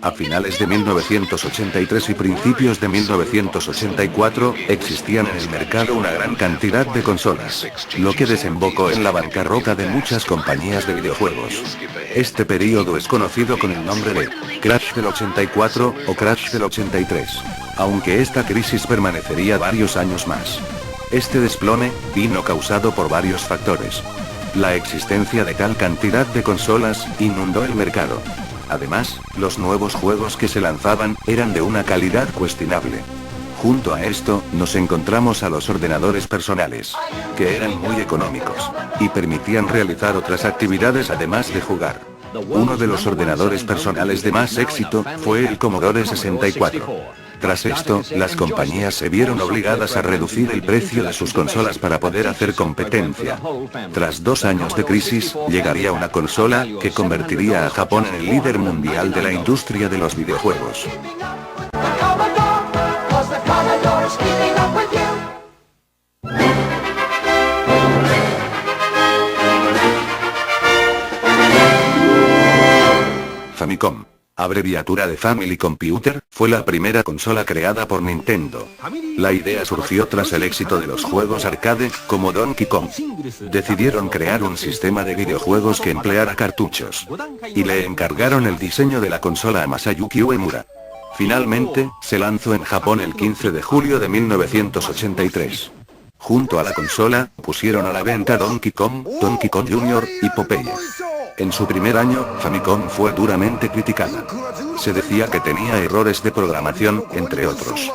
A finales de 1983 y principios de 1984, existían en el mercado una gran cantidad de consolas, lo que desembocó en la bancarrota de muchas compañías de videojuegos. Este período es conocido con el nombre de Crash del 84 o Crash del 83, aunque esta crisis permanecería varios años más. Este desplome vino causado por varios factores. La existencia de tal cantidad de consolas inundó el mercado. Además, los nuevos juegos que se lanzaban eran de una calidad cuestionable. Junto a esto, nos encontramos a los ordenadores personales, que eran muy económicos, y permitían realizar otras actividades además de jugar. Uno de los ordenadores personales de más éxito fue el Commodore 64. Tras esto, las compañías se vieron obligadas a reducir el precio de sus consolas para poder hacer competencia. Tras 2 años de crisis, llegaría una consola que convertiría a Japón en el líder mundial de la industria de los videojuegos. Famicom, abreviatura de Family Computer, fue la primera consola creada por Nintendo. La idea surgió tras el éxito de los juegos arcade, como Donkey Kong. Decidieron crear un sistema de videojuegos que empleara cartuchos. Y le encargaron el diseño de la consola a Masayuki Uemura. Finalmente, se lanzó en Japón el 15 de julio de 1983. Junto a la consola, pusieron a la venta Donkey Kong, Donkey Kong Jr. y Popeye. En su primer año, Famicom fue duramente criticada. Se decía que tenía errores de programación, entre otros.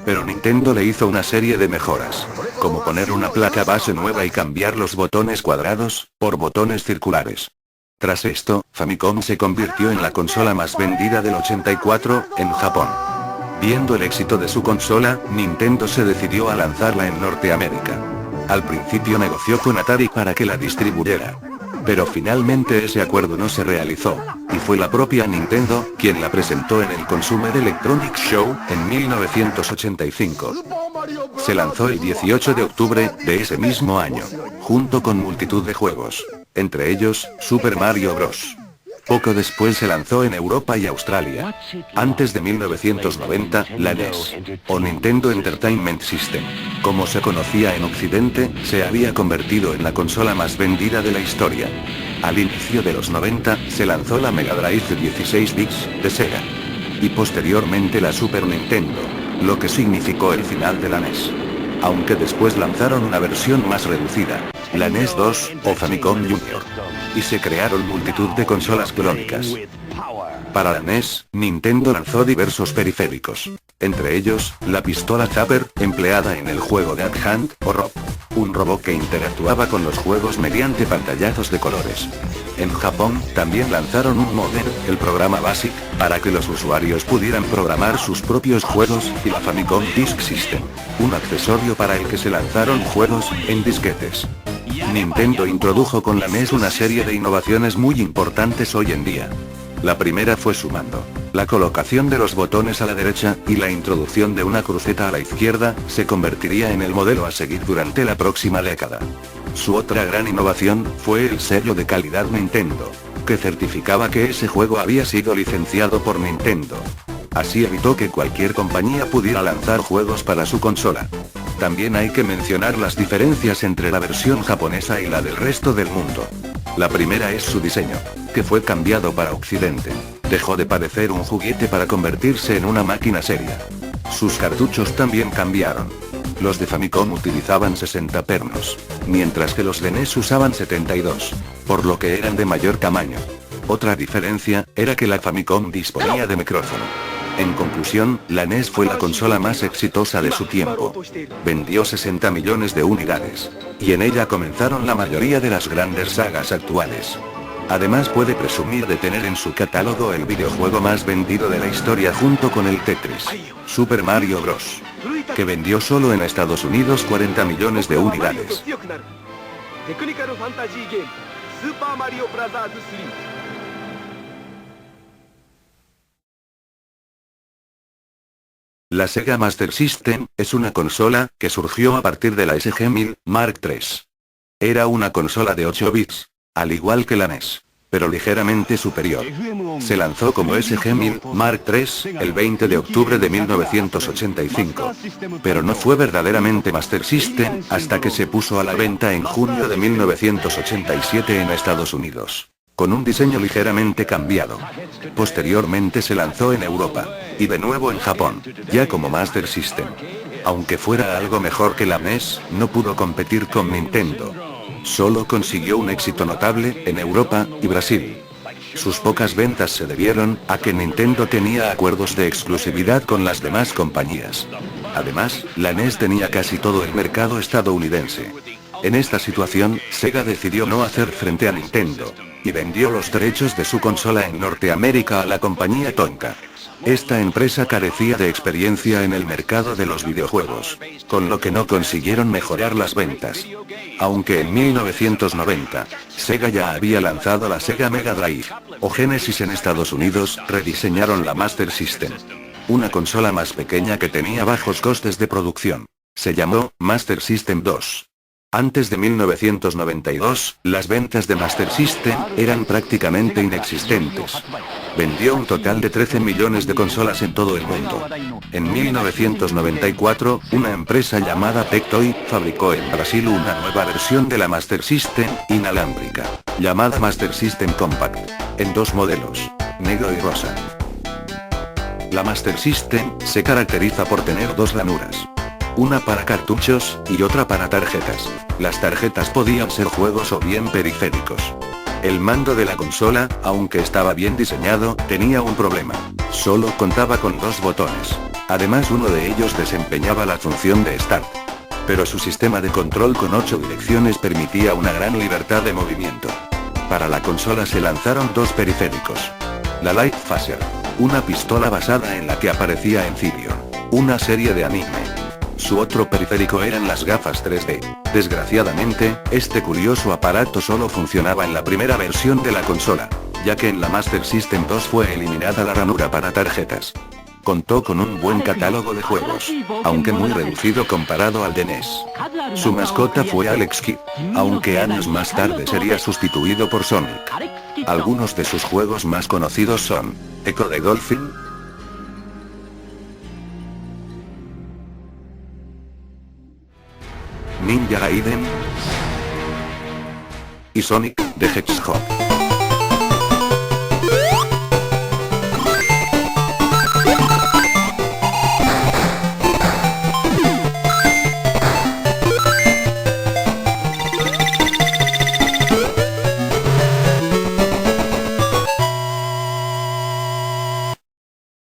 Pero Nintendo le hizo una serie de mejoras, como poner una placa base nueva y cambiar los botones cuadrados por botones circulares. Tras esto, Famicom se convirtió en la consola más vendida del 84 en Japón. Viendo el éxito de su consola, Nintendo se decidió a lanzarla en Norteamérica. Al principio negoció con Atari para que la distribuyera. Pero finalmente ese acuerdo no se realizó, y fue la propia Nintendo quien la presentó en el Consumer Electronics Show en 1985. Se lanzó el 18 de octubre de ese mismo año, junto con multitud de juegos, entre ellos, Super Mario Bros. Poco después se lanzó en Europa y Australia. Antes de 1990, la NES, o Nintendo Entertainment System, como se conocía en Occidente, se había convertido en la consola más vendida de la historia. Al inicio de los 90, se lanzó la Mega Drive de 16 bits, de Sega. Y posteriormente la Super Nintendo, lo que significó el final de la NES. Aunque después lanzaron una versión más reducida, la NES 2, o Famicom Jr. Y se crearon multitud de consolas clónicas. Para la NES, Nintendo lanzó diversos periféricos. Entre ellos, la pistola Zapper, empleada en el juego Duck Hunt, o Rob. Un robot que interactuaba con los juegos mediante pantallazos de colores. En Japón, también lanzaron un modder, el programa BASIC, para que los usuarios pudieran programar sus propios juegos, y la Famicom Disk System, un accesorio para el que se lanzaron juegos en disquetes. Nintendo introdujo con la NES una serie de innovaciones muy importantes hoy en día. La primera fue su mando. La colocación de los botones a la derecha, y la introducción de una cruceta a la izquierda, se convertiría en el modelo a seguir durante la próxima década. Su otra gran innovación, fue el sello de calidad Nintendo, que certificaba que ese juego había sido licenciado por Nintendo. Así evitó que cualquier compañía pudiera lanzar juegos para su consola. También hay que mencionar las diferencias entre la versión japonesa y la del resto del mundo. La primera es su diseño, que fue cambiado para Occidente. Dejó de parecer un juguete para convertirse en una máquina seria. Sus cartuchos también cambiaron. Los de Famicom utilizaban 60 pernos, mientras que los de NES usaban 72, por lo que eran de mayor tamaño. Otra diferencia, era que la Famicom disponía de micrófono. En conclusión, la NES fue la consola más exitosa de su tiempo. Vendió 60 millones de unidades. Y en ella comenzaron la mayoría de las grandes sagas actuales. Además puede presumir de tener en su catálogo el videojuego más vendido de la historia junto con el Tetris, Super Mario Bros., que vendió solo en Estados Unidos 40 millones de unidades. La Sega Master System, es una consola, que surgió a partir de la SG-1000, Mark III. Era una consola de 8 bits, al igual que la NES. pero ligeramente superior. Se lanzó como SG-1000 Mark III, el 20 de octubre de 1985. Pero no fue verdaderamente Master System, hasta que se puso a la venta en junio de 1987 en Estados Unidos, con un diseño ligeramente cambiado. Posteriormente se lanzó en Europa, y de nuevo en Japón, ya como Master System. Aunque fuera algo mejor que la NES, no pudo competir con Nintendo. Solo consiguió un éxito notable en Europa y Brasil. Sus pocas ventas se debieron a que Nintendo tenía acuerdos de exclusividad con las demás compañías. Además, la NES tenía casi todo el mercado estadounidense. En esta situación, Sega decidió no hacer frente a Nintendo, y vendió los derechos de su consola en Norteamérica a la compañía Tonka. Esta empresa carecía de experiencia en el mercado de los videojuegos, con lo que no consiguieron mejorar las ventas. Aunque en 1990, Sega ya había lanzado la Sega Mega Drive, o Genesis en Estados Unidos, rediseñaron la Master System. Una consola más pequeña que tenía bajos costes de producción. Se llamó Master System 2. Antes de 1992, las ventas de Master System eran prácticamente inexistentes. Vendió un total de 13 millones de consolas en todo el mundo. En 1994, una empresa llamada Tectoy fabricó en Brasil una nueva versión de la Master System, inalámbrica, llamada Master System Compact, en dos modelos, negro y rosa. La Master System se caracteriza por tener dos ranuras. Una para cartuchos, y otra para tarjetas. Las tarjetas podían ser juegos o bien periféricos. El mando de la consola, aunque estaba bien diseñado, tenía un problema. Solo contaba con dos botones. Además, uno de ellos desempeñaba la función de Start. Pero su sistema de control con 8 direcciones permitía una gran libertad de movimiento. Para la consola se lanzaron dos periféricos. La Light Phaser, una pistola basada en la que aparecía en Therion, una serie de anime. Su otro periférico eran las gafas 3D. Desgraciadamente, este curioso aparato solo funcionaba en la primera versión de la consola, ya que en la Master System 2 fue eliminada la ranura para tarjetas. Contó con un buen catálogo de juegos, aunque muy reducido comparado al de NES. Su mascota fue Alex Kidd, aunque años más tarde sería sustituido por Sonic. Algunos de sus juegos más conocidos son Echo the Dolphin, Ninja Gaiden y Sonic the Hedgehog.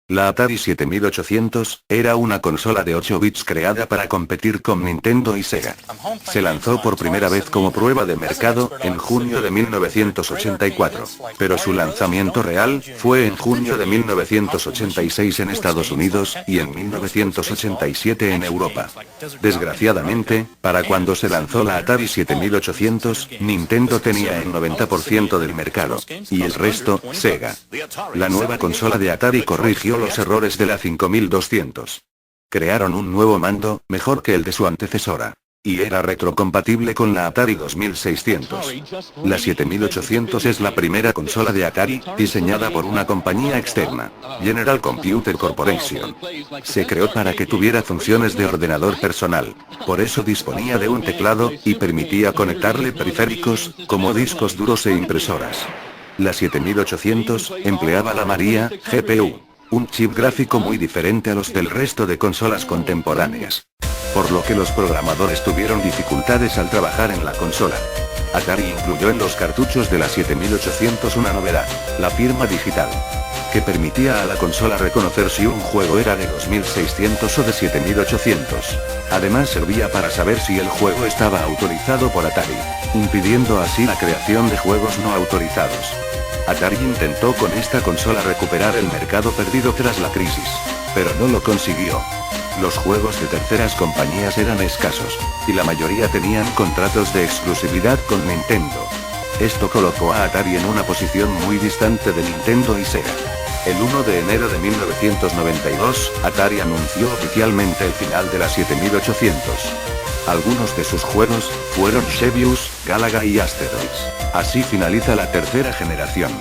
La Atari 7800 era una consola de 8 bits creada para competir con Nintendo y Sega. Se lanzó por primera vez como prueba de mercado en junio de 1984, pero su lanzamiento real fue en junio de 1986 en Estados Unidos y en 1987 en Europa. Desgraciadamente, para cuando se lanzó la Atari 7800, Nintendo tenía el 90% del mercado, y el resto, Sega. La nueva consola de Atari corrigió los errores de la 5200. Crearon un nuevo mando, mejor que el de su antecesora. Y era retrocompatible con la Atari 2600. La 7800 es la primera consola de Atari, diseñada por una compañía externa, General Computer Corporation. Se creó para que tuviera funciones de ordenador personal. Por eso disponía de un teclado, y permitía conectarle periféricos, como discos duros e impresoras. La 7800 empleaba la Maria GPU, un chip gráfico muy diferente a los del resto de consolas contemporáneas. Por lo que los programadores tuvieron dificultades al trabajar en la consola. Atari incluyó en los cartuchos de la 7800 una novedad, la firma digital, que permitía a la consola reconocer si un juego era de 2600 o de 7800. Además servía para saber si el juego estaba autorizado por Atari, impidiendo así la creación de juegos no autorizados. Atari intentó con esta consola recuperar el mercado perdido tras la crisis, pero no lo consiguió. Los juegos de terceras compañías eran escasos, y la mayoría tenían contratos de exclusividad con Nintendo. Esto colocó a Atari en una posición muy distante de Nintendo y Sega. El 1 de enero de 1992, Atari anunció oficialmente el final de la 7800. Algunos de sus juegos fueron Xevious, Galaga y Asteroids. Así finaliza la tercera generación.